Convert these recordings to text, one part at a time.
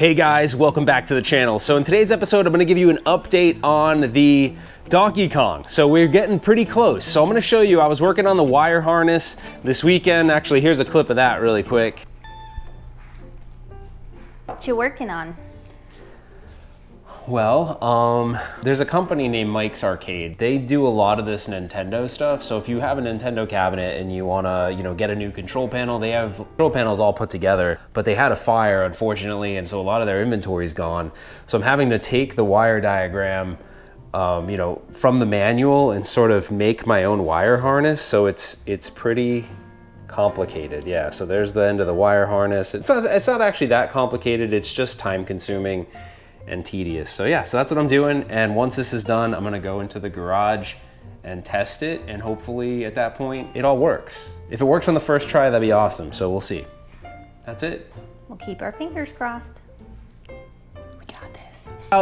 Hey guys, welcome back to the channel. So in today's episode, I'm gonna give you an update on the Donkey Kong. So we're getting pretty close. So I'm gonna show you, I was working on the wire harness this weekend. Actually, here's a clip of that really quick. What you working on? Well, there's a company named Mike's Arcade. They do a lot of this Nintendo stuff. So if you have a Nintendo cabinet and you wanna, get a new control panel, they have control panels all put together, but they had a fire, unfortunately, and so a lot of their inventory is gone. So I'm having to take the wire diagram, from the manual and sort of make my own wire harness. So it's pretty complicated. Yeah, so there's the end of the wire harness. It's not actually that complicated. It's just time consuming and tedious. So yeah, so that's what I'm doing. And once this is done, I'm gonna go into the garage and test it. And hopefully at that point, it all works. If it works on the first try, that'd be awesome. So we'll see. That's it. We'll keep our fingers crossed.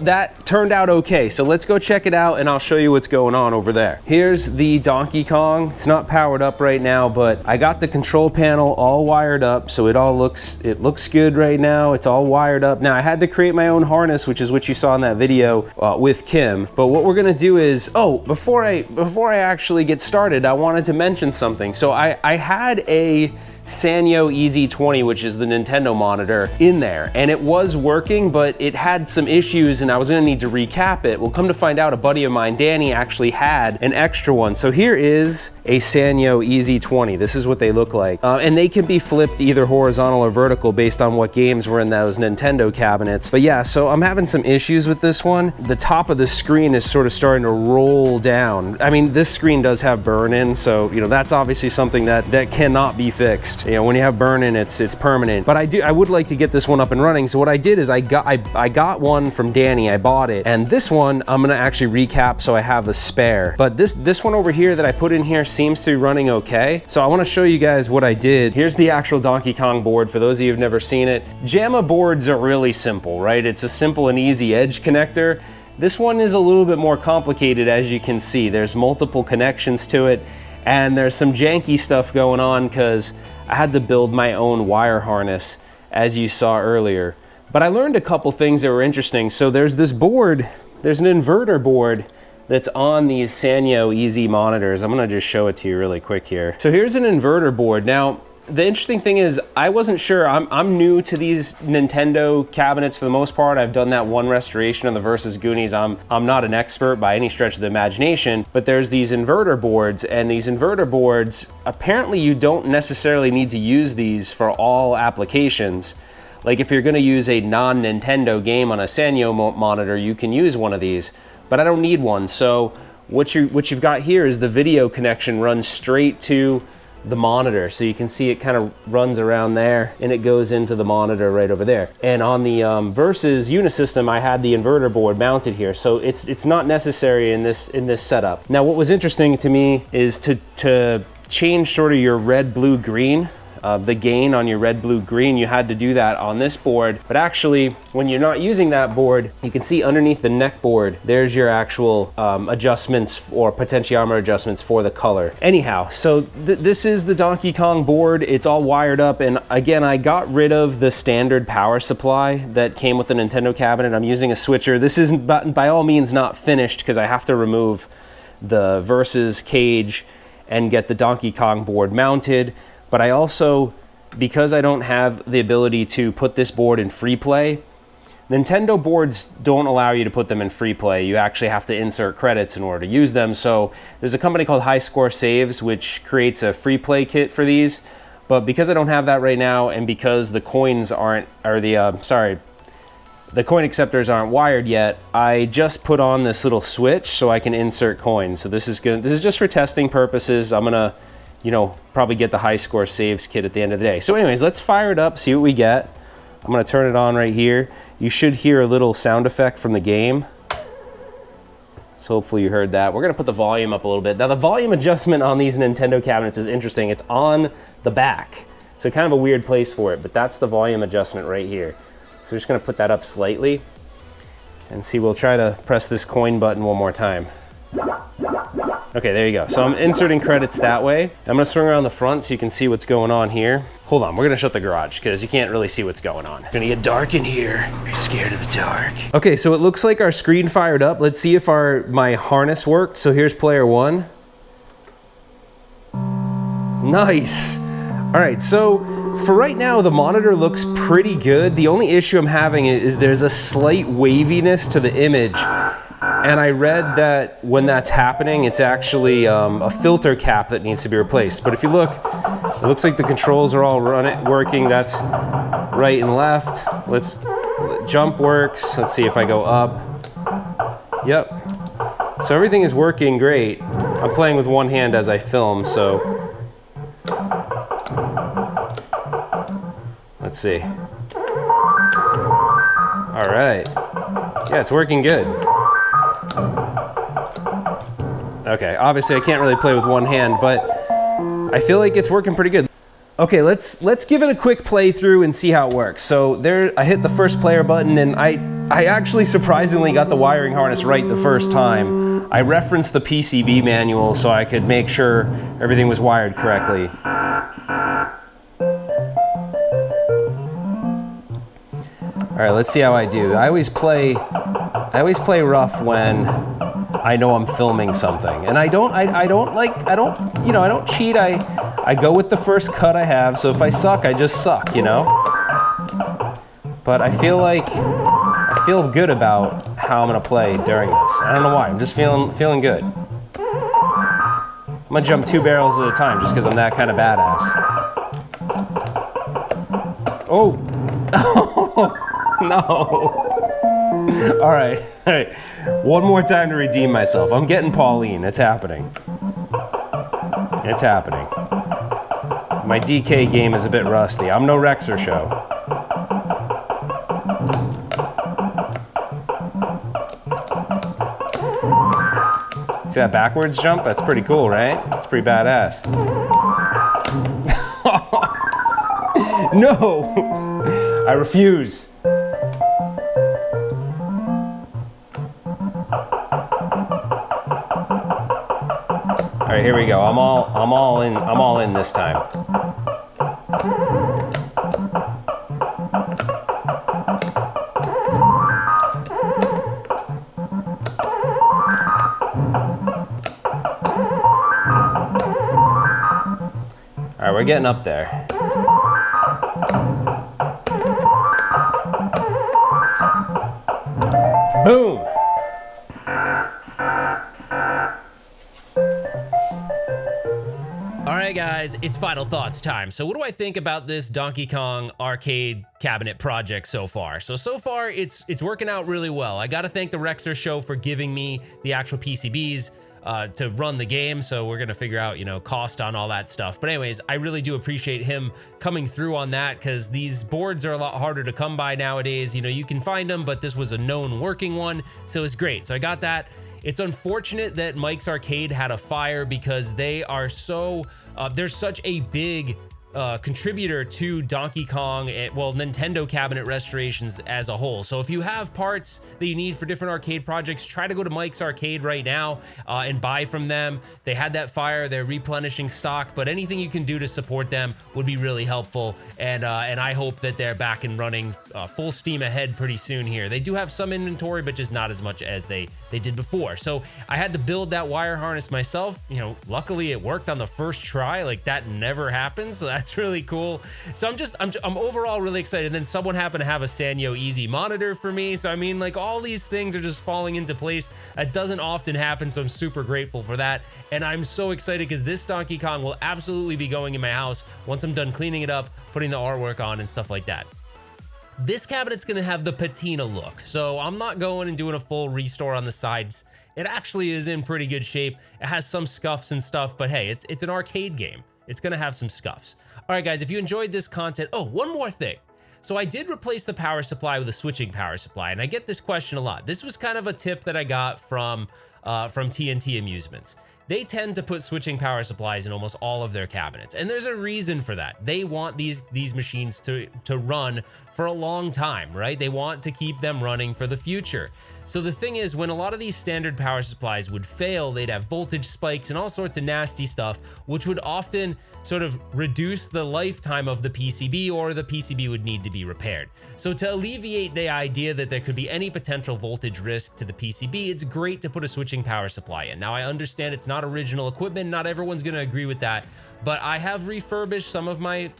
That turned out okay, so let's go check it out and I'll show you what's going on over there. Here's the Donkey Kong. It's not powered up right now, but I got the control panel all wired up, so it looks good right now. It's all wired up. Now I had to create my own harness, which is what you saw in that video with Kim. But what we're gonna do is, before I actually get started, I wanted to mention something. So I had a Sanyo EZ20, which is the Nintendo monitor, in there, and it was working, but it had some issues and I was gonna need to recap it. Well, come to find out, a buddy of mine, Danny, actually had an extra one. So here is a Sanyo EZ20. This is what they look like. And they can be flipped either horizontal or vertical based on what games were in those Nintendo cabinets. But yeah, so I'm having some issues with this one. The top of the screen is sort of starting to roll down. I mean, this screen does have burn-in, so that's obviously something that cannot be fixed. When you have burn-in, it's permanent. But I would like to get this one up and running. So what I did is I got one from Danny. I bought it, and this one I'm gonna actually recap so I have a spare. But this one over here that I put in here seems to be running okay. So I want to show you guys what I did. Here's the actual Donkey Kong board for those of you who've never seen it. JAMA boards are really simple, right? It's a simple and easy edge connector. This one is a little bit more complicated, as you can see. There's multiple connections to it, and there's some janky stuff going on because I had to build my own wire harness, as you saw earlier. But I learned a couple things that were interesting. So there's this board, there's an inverter board that's on these Sanyo EZ monitors. I'm gonna just show it to you really quick here. So here's an inverter board. Now, the interesting thing is, I wasn't sure, I'm new to these Nintendo cabinets for the most part. I've done that one restoration of the Versus Goonies. I'm not an expert by any stretch of the imagination, but there's these inverter boards, and these inverter boards, apparently you don't necessarily need to use these for all applications. Like if you're gonna use a non-Nintendo game on a Sanyo monitor, you can use one of these, but I don't need one. So what you've got here is the video connection runs straight to the monitor. So you can see it kind of runs around there and it goes into the monitor right over there. And on the Versus Unisystem, I had the inverter board mounted here. So it's not necessary in this setup. Now, what was interesting to me is to change sort of your red, blue, green, the gain on your red, blue, green, you had to do that on this board. But actually, when you're not using that board, you can see underneath the neck board, there's your actual adjustments or potentiometer adjustments for the color. Anyhow, so this is the Donkey Kong board. It's all wired up. And again, I got rid of the standard power supply that came with the Nintendo cabinet. I'm using a switcher. This isn't by all means not finished because I have to remove the Versus cage and get the Donkey Kong board mounted. But I also, because I don't have the ability to put this board in free play, Nintendo boards don't allow you to put them in free play. You actually have to insert credits in order to use them. So there's a company called High Score Saves, which creates a free play kit for these. But because I don't have that right now, and because the coins the coin acceptors aren't wired yet, I just put on this little switch so I can insert coins. So this is good. This is just for testing purposes. I'm gonna probably get the High Score Saves kit at the end of the day. So anyways, let's fire it up, see what we get. I'm gonna turn it on right here. You should hear a little sound effect from the game. So hopefully you heard that. We're gonna put the volume up a little bit. Now the volume adjustment on these Nintendo cabinets is interesting. It's on the back. So kind of a weird place for it, but that's the volume adjustment right here. So we're just gonna put that up slightly and see, we'll try to press this coin button one more time. Okay, there you go. So I'm inserting credits that way. I'm gonna swing around the front so you can see what's going on here. Hold on, we're gonna shut the garage because you can't really see what's going on. It's gonna get dark in here. Are you scared of the dark? Okay, so it looks like our screen fired up. Let's see if my harness worked. So here's player 1. Nice. All right, so for right now, the monitor looks pretty good. The only issue I'm having is there's a slight waviness to the image. And I read that when that's happening, it's actually a filter cap that needs to be replaced. But if you look, it looks like the controls are all working. That's right and left. Jump works. Let's see if I go up. Yep. So everything is working great. I'm playing with one hand as I film, so. Let's see. All right. Yeah, it's working good. Okay, obviously I can't really play with one hand, but I feel like it's working pretty good. Okay, let's give it a quick playthrough and see how it works. So there, I hit the first player button, and I actually surprisingly got the wiring harness right the first time. I referenced the PCB manual so I could make sure everything was wired correctly. All right, let's see how I do. I always play rough when I know I'm filming something, and I don't cheat. I go with the first cut I have. So if I suck, I just suck, you know. But I feel good about how I'm gonna play during this. I don't know why. I'm just feeling good. I'm gonna jump 2 barrels at a time just because I'm that kind of badass. Oh. No. All right. One more time to redeem myself. I'm getting Pauline. It's happening. It's happening. My DK game is a bit rusty. I'm no Rexer show. See that backwards jump? That's pretty cool, right? That's pretty badass. No! I refuse. All right, here we go. I'm all in this time. All right, we're getting up there. Boom! Alright guys, it's final thoughts time. So what do I think about this Donkey Kong arcade cabinet project so far? So far it's working out really well. I gotta thank the Rexer show for giving me the actual PCBs to run the game, so we're gonna figure out, you know, cost on all that stuff. But anyways, I really do appreciate him coming through on that, because these boards are a lot harder to come by nowadays. You know, you can find them, but this was a known working one, so it's great. So I got that. It's unfortunate that Mike's Arcade had a fire, because they are so they're such a big contributor to Donkey Kong, well, Nintendo cabinet restorations as a whole. So if you have parts that you need for different arcade projects, try to go to Mike's Arcade right now and buy from them. They had that fire, they're replenishing stock, but anything you can do to support them would be really helpful. And I hope that they're back and running full steam ahead pretty soon here. They do have some inventory, but just not as much as they did before. So I had to build that wire harness myself. You know, luckily it worked on the first try. Like, that never happens, so that's really cool. So I'm overall really excited. And then someone happened to have a Sanyo Easy monitor for me. So I mean, like, all these things are just falling into place. That doesn't often happen, so I'm super grateful for that. And I'm so excited because this Donkey Kong will absolutely be going in my house once I'm done cleaning it up, putting the artwork on and stuff like that. This cabinet's gonna have the patina look, so I'm not going and doing a full restore on the sides. It actually is in pretty good shape. It has some scuffs and stuff, but hey, it's an arcade game. It's gonna have some scuffs. All right, guys, if you enjoyed this content, oh, one more thing. So I did replace the power supply with a switching power supply, and I get this question a lot. This was kind of a tip that I got from from TNT Amusements. They tend to put switching power supplies in almost all of their cabinets, and there's a reason for that. They want these machines to run for a long time, right? They want to keep them running for the future. So the thing is, when a lot of these standard power supplies would fail, they'd have voltage spikes and all sorts of nasty stuff, which would often sort of reduce the lifetime of the PCB, or the PCB would need to be repaired. So to alleviate the idea that there could be any potential voltage risk to the PCB, it's great to put a switching power supply in. Now, I understand it's not original equipment, not everyone's gonna agree with that, but I have refurbished some of my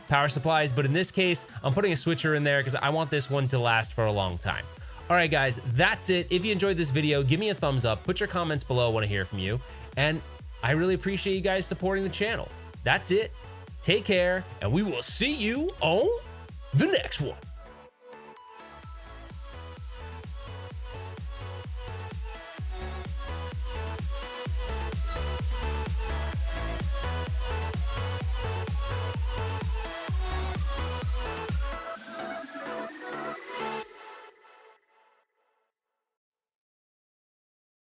power supplies, but in this case, I'm putting a switcher in there because I want this one to last for a long time. All right, guys, that's it. If you enjoyed this video, give me a thumbs up, put your comments below, I want to hear from you, and I really appreciate you guys supporting the channel. That's it. Take care, and we will see you on the next one.